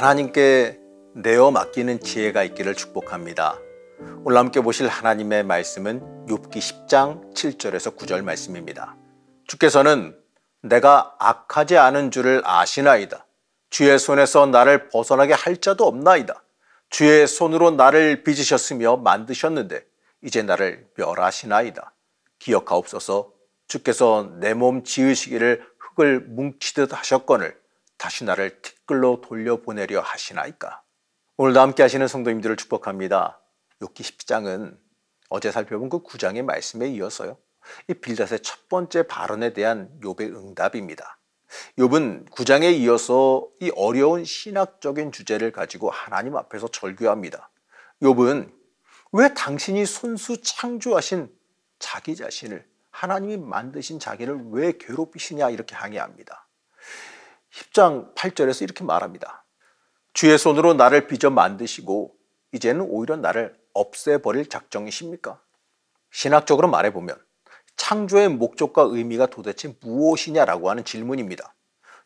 하나님께 내어 맡기는 지혜가 있기를 축복합니다. 오늘 함께 보실 하나님의 말씀은 욥기 10장 7절에서 9절 말씀입니다. 주께서는 내가 악하지 않은 줄을 아시나이다. 주의 손에서 나를 벗어나게 할 자도 없나이다. 주의 손으로 나를 빚으셨으며 만드셨는데 이제 나를 멸하시나이다. 기억하옵소서. 주께서 내 몸 지으시기를 흙을 뭉치듯 하셨거늘 다시 나를 티끌로 돌려보내려 하시나이까. 오늘도 함께 하시는 성도님들을 축복합니다. 욥기 10장은 어제 살펴본 그 9장의 말씀에 이어서요, 이 빌닷의 첫 번째 발언에 대한 욥의 응답입니다. 욥은 9장에 이어서 이 어려운 신학적인 주제를 가지고 하나님 앞에서 절규합니다. 욥은 왜 당신이 손수 창조하신 자기 자신을, 하나님이 만드신 자기를 왜 괴롭히시냐 이렇게 항의합니다. 10장 8절에서 이렇게 말합니다. 주의 손으로 나를 빚어 만드시고 이제는 오히려 나를 없애버릴 작정이십니까? 신학적으로 말해보면 창조의 목적과 의미가 도대체 무엇이냐라고 하는 질문입니다.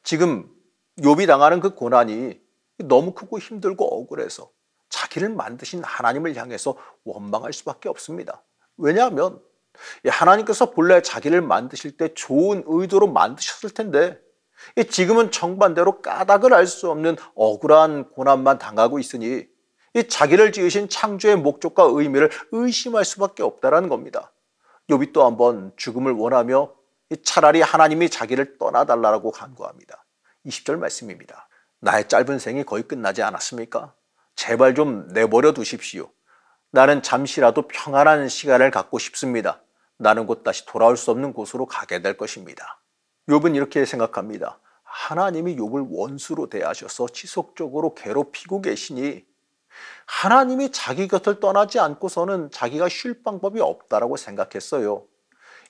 지금 욥이 당하는 그 고난이 너무 크고 힘들고 억울해서 자기를 만드신 하나님을 향해서 원망할 수밖에 없습니다. 왜냐하면 하나님께서 본래 자기를 만드실 때 좋은 의도로 만드셨을 텐데 지금은 정반대로 까닭을 알 수 없는 억울한 고난만 당하고 있으니 자기를 지으신 창조의 목적과 의미를 의심할 수밖에 없다는 겁니다. 욥이 또 한번 죽음을 원하며 차라리 하나님이 자기를 떠나달라고 간구합니다. 20절 말씀입니다. 나의 짧은 생이 거의 끝나지 않았습니까? 제발 좀 내버려 두십시오. 나는 잠시라도 평안한 시간을 갖고 싶습니다. 나는 곧 다시 돌아올 수 없는 곳으로 가게 될 것입니다. 욥은 이렇게 생각합니다. 하나님이 욥을 원수로 대하셔서 지속적으로 괴롭히고 계시니 하나님이 자기 곁을 떠나지 않고서는 자기가 쉴 방법이 없다라고 생각했어요.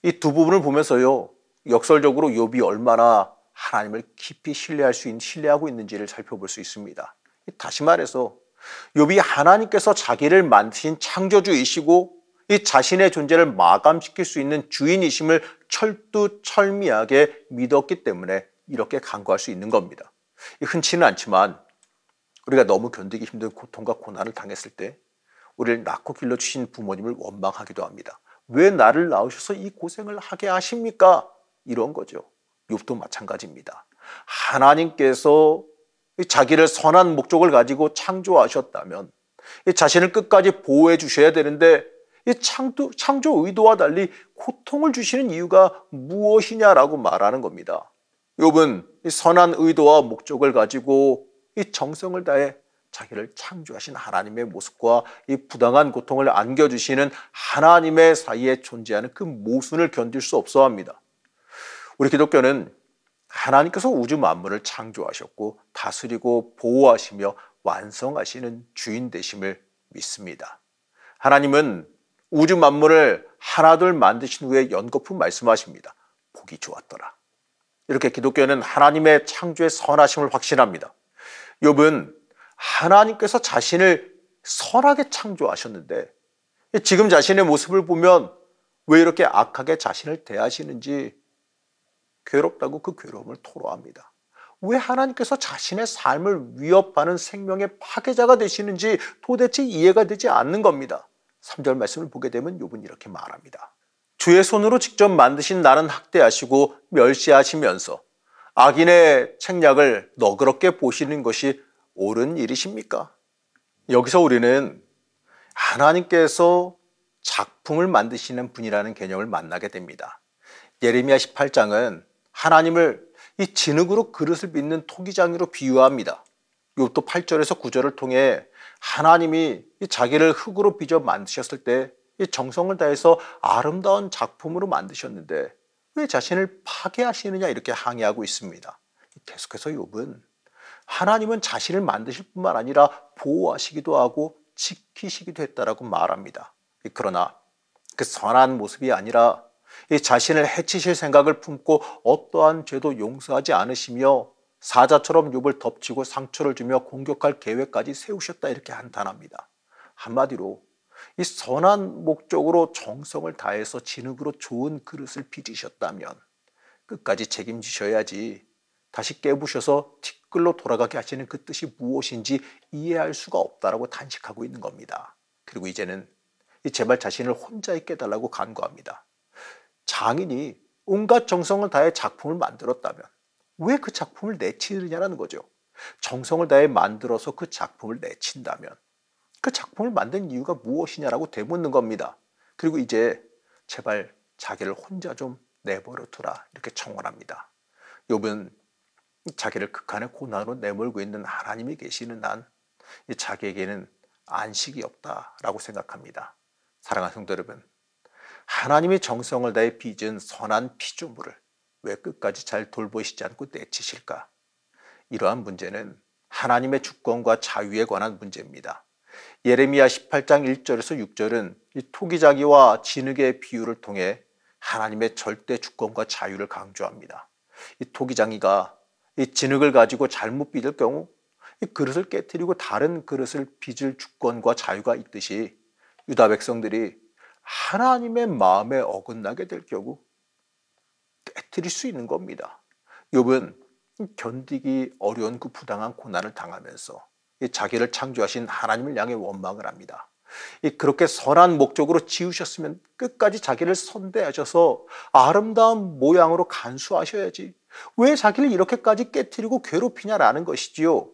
이 두 부분을 보면서요, 역설적으로 욥이 얼마나 하나님을 깊이 신뢰하고 있는지를 살펴볼 수 있습니다. 다시 말해서 욥이 하나님께서 자기를 만드신 창조주이시고 이 자신의 존재를 마감시킬 수 있는 주인이심을 철두철미하게 믿었기 때문에 이렇게 간구할 수 있는 겁니다. 흔치는 않지만 우리가 너무 견디기 힘든 고통과 고난을 당했을 때 우리를 낳고 길러주신 부모님을 원망하기도 합니다. 왜 나를 낳으셔서 이 고생을 하게 하십니까? 이런 거죠. 욥도 마찬가지입니다. 하나님께서 자기를 선한 목적을 가지고 창조하셨다면 자신을 끝까지 보호해 주셔야 되는데 이 창조 의도와 달리 고통을 주시는 이유가 무엇이냐라고 말하는 겁니다. 욥은 이 선한 의도와 목적을 가지고 이 정성을 다해 자기를 창조하신 하나님의 모습과 이 부당한 고통을 안겨주시는 하나님의 사이에 존재하는 그 모순을 견딜 수 없어 합니다. 우리 기독교는 하나님께서 우주 만물을 창조하셨고 다스리고 보호하시며 완성하시는 주인 되심을 믿습니다. 하나님은 우주 만물을 하나둘 만드신 후에 연거푸 말씀하십니다. 보기 좋았더라. 이렇게 기독교는 하나님의 창조의 선하심을 확신합니다. 욥은 하나님께서 자신을 선하게 창조하셨는데 지금 자신의 모습을 보면 왜 이렇게 악하게 자신을 대하시는지 괴롭다고 그 괴로움을 토로합니다. 왜 하나님께서 자신의 삶을 위협하는 생명의 파괴자가 되시는지 도대체 이해가 되지 않는 겁니다. 3절 말씀을 보게 되면 욥은 이렇게 말합니다. 주의 손으로 직접 만드신 나는 학대하시고 멸시하시면서 악인의 책략을 너그럽게 보시는 것이 옳은 일이십니까? 여기서 우리는 하나님께서 작품을 만드시는 분이라는 개념을 만나게 됩니다. 예레미야 18장은 하나님을 이 진흙으로 그릇을 빚는 토기장이로 비유합니다. 욥도 8절에서 9절을 통해 하나님이 자기를 흙으로 빚어 만드셨을 때 이 정성을 다해서 아름다운 작품으로 만드셨는데 왜 자신을 파괴하시느냐 이렇게 항의하고 있습니다. 계속해서 욥은 하나님은 자신을 만드실 뿐만 아니라 보호하시기도 하고 지키시기도 했다라고 말합니다. 그러나 그 선한 모습이 아니라 이 자신을 해치실 생각을 품고 어떠한 죄도 용서하지 않으시며 사자처럼 욥을 덮치고 상처를 주며 공격할 계획까지 세우셨다 이렇게 한탄합니다. 한마디로 이 선한 목적으로 정성을 다해서 진흙으로 좋은 그릇을 빚으셨다면 끝까지 책임지셔야지 다시 깨부셔서 티끌로 돌아가게 하시는 그 뜻이 무엇인지 이해할 수가 없다라고 단식하고 있는 겁니다. 그리고 이제는 제발 자신을 혼자 있게 해달라고 간구합니다. 장인이 온갖 정성을 다해 작품을 만들었다면 왜 그 작품을 내치느냐는 거죠. 정성을 다해 만들어서 그 작품을 내친다면 그 작품을 만든 이유가 무엇이냐라고 되묻는 겁니다. 그리고 이제 제발 자기를 혼자 좀 내버려 두라 이렇게 청원합니다. 욥은 자기를 극한의 고난으로 내몰고 있는 하나님이 계시는 한 자기에게는 안식이 없다라고 생각합니다. 사랑하는 성도 여러분, 하나님이 정성을 다해 빚은 선한 피조물을 왜 끝까지 잘 돌보시지 않고 내치실까? 이러한 문제는 하나님의 주권과 자유에 관한 문제입니다. 예레미야 18장 1절에서 6절은 이 토기장이와 진흙의 비유를 통해 하나님의 절대 주권과 자유를 강조합니다. 이 토기장이가 이 진흙을 가지고 잘못 빚을 경우 이 그릇을 깨뜨리고 다른 그릇을 빚을 주권과 자유가 있듯이 유다 백성들이 하나님의 마음에 어긋나게 될 경우 깨뜨릴 수 있는 겁니다. 욥은 견디기 어려운 그 부당한 고난을 당하면서 자기를 창조하신 하나님을 향해 원망을 합니다. 그렇게 선한 목적으로 지으셨으면 끝까지 자기를 선대하셔서 아름다운 모양으로 간수하셔야지 왜 자기를 이렇게까지 깨뜨리고 괴롭히냐라는 것이지요.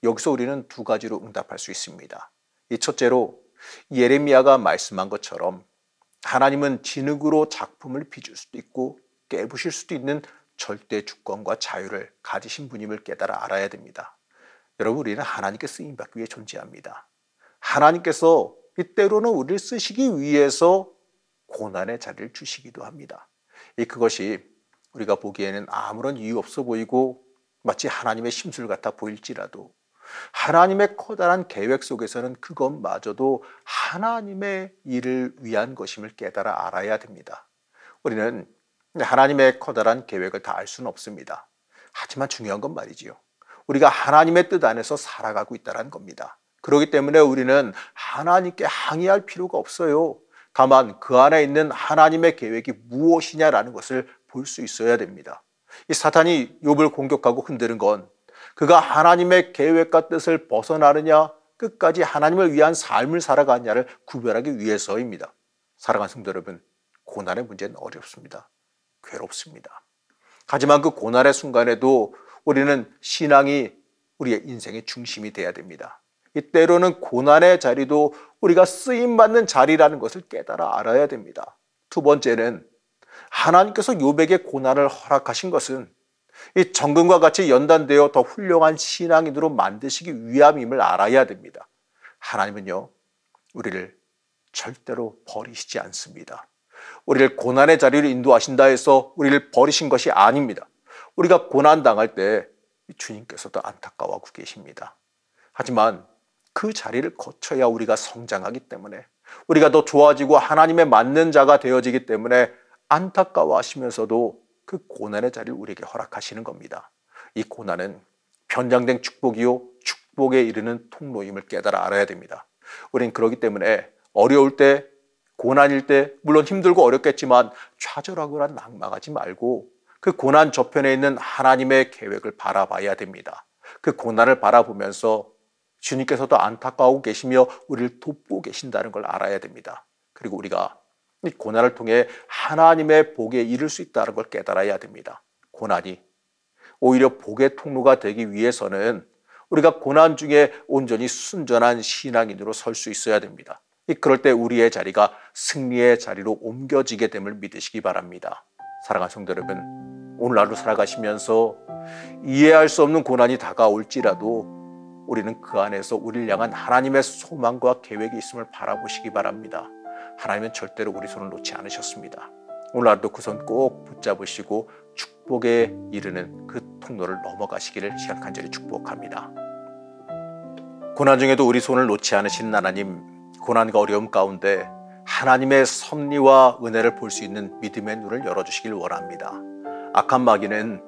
여기서 우리는 두 가지로 응답할 수 있습니다. 첫째로 예레미야가 말씀한 것처럼 하나님은 진흙으로 작품을 빚을 수도 있고 깨부실 수도 있는 절대 주권과 자유를 가지신 분임을 깨달아 알아야 됩니다. 여러분, 우리는 하나님께 쓰임받기 위해 존재합니다. 하나님께서 때로는 우리를 쓰시기 위해서 고난의 자리를 주시기도 합니다. 그것이 우리가 보기에는 아무런 이유 없어 보이고 마치 하나님의 심술 같아 보일지라도 하나님의 커다란 계획 속에서는 그것마저도 하나님의 일을 위한 것임을 깨달아 알아야 됩니다. 우리는 하나님의 커다란 계획을 다 알 수는 없습니다. 하지만 중요한 건 말이지요. 우리가 하나님의 뜻 안에서 살아가고 있다는 겁니다. 그렇기 때문에 우리는 하나님께 항의할 필요가 없어요. 다만 그 안에 있는 하나님의 계획이 무엇이냐라는 것을 볼 수 있어야 됩니다. 이 사탄이 욥을 공격하고 흔드는 건 그가 하나님의 계획과 뜻을 벗어나느냐 끝까지 하나님을 위한 삶을 살아가느냐를 구별하기 위해서입니다. 사랑하는 성도 여러분, 고난의 문제는 어렵습니다. 괴롭습니다. 하지만 그 고난의 순간에도 우리는 신앙이 우리의 인생의 중심이 돼야 됩니다. 때로는 고난의 자리도 우리가 쓰임받는 자리라는 것을 깨달아 알아야 됩니다. 두 번째는 하나님께서 욥에게 고난을 허락하신 것은 이 정금과 같이 연단되어 더 훌륭한 신앙인으로 만드시기 위함임을 알아야 됩니다. 하나님은요, 우리를 절대로 버리시지 않습니다. 우리를 고난의 자리로 인도하신다 해서 우리를 버리신 것이 아닙니다. 우리가 고난당할 때 주님께서도 안타까워하고 계십니다. 하지만 그 자리를 거쳐야 우리가 성장하기 때문에 우리가 더 좋아지고 하나님의 맞는 자가 되어지기 때문에 안타까워하시면서도 그 고난의 자리를 우리에게 허락하시는 겁니다. 이 고난은 변장된 축복이요 축복에 이르는 통로임을 깨달아 알아야 됩니다. 우린 그렇기 때문에 어려울 때, 고난일 때 물론 힘들고 어렵겠지만 좌절하거나 낙망하지 말고 그 고난 저편에 있는 하나님의 계획을 바라봐야 됩니다. 그 고난을 바라보면서 주님께서도 안타까워하고 계시며 우리를 돕고 계신다는 걸 알아야 됩니다. 그리고 우리가 이 고난을 통해 하나님의 복에 이를 수 있다는 걸 깨달아야 됩니다. 고난이 오히려 복의 통로가 되기 위해서는 우리가 고난 중에 온전히 순전한 신앙인으로 설 수 있어야 됩니다. 그럴 때 우리의 자리가 승리의 자리로 옮겨지게 됨을 믿으시기 바랍니다. 사랑하는 성도 여러분, 오늘날로 살아가시면서 이해할 수 없는 고난이 다가올지라도 우리는 그 안에서 우리를 향한 하나님의 소망과 계획이 있음을 바라보시기 바랍니다. 하나님은 절대로 우리 손을 놓지 않으셨습니다. 오늘날도 그 손 꼭 붙잡으시고 축복에 이르는 그 통로를 넘어가시기를 시간 간절히 축복합니다. 고난 중에도 우리 손을 놓지 않으시는 하나님, 고난과 어려움 가운데 하나님의 섭리와 은혜를 볼 수 있는 믿음의 눈을 열어주시길 원합니다. 악한 마귀는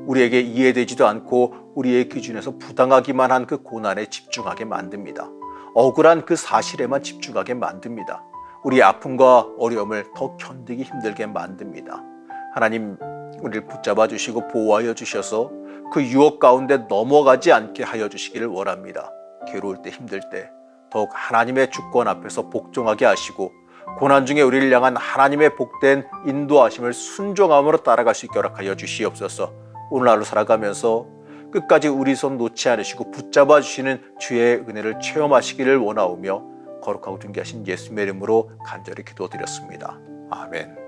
우리에게 이해되지도 않고 우리의 기준에서 부당하기만 한 그 고난에 집중하게 만듭니다. 억울한 그 사실에만 집중하게 만듭니다. 우리의 아픔과 어려움을 더 견디기 힘들게 만듭니다. 하나님, 우리를 붙잡아 주시고 보호하여 주셔서 그 유혹 가운데 넘어가지 않게 하여 주시기를 원합니다. 괴로울 때, 힘들 때 더욱 하나님의 주권 앞에서 복종하게 하시고 고난 중에 우리를 향한 하나님의 복된 인도하심을 순종함으로 따라갈 수 있게 허락하여 주시옵소서. 오늘 하루 살아가면서 끝까지 우리 손 놓지 않으시고 붙잡아 주시는 주의 은혜를 체험하시기를 원하오며 거룩하고 존귀하신 예수님의 이름으로 간절히 기도드렸습니다. 아멘.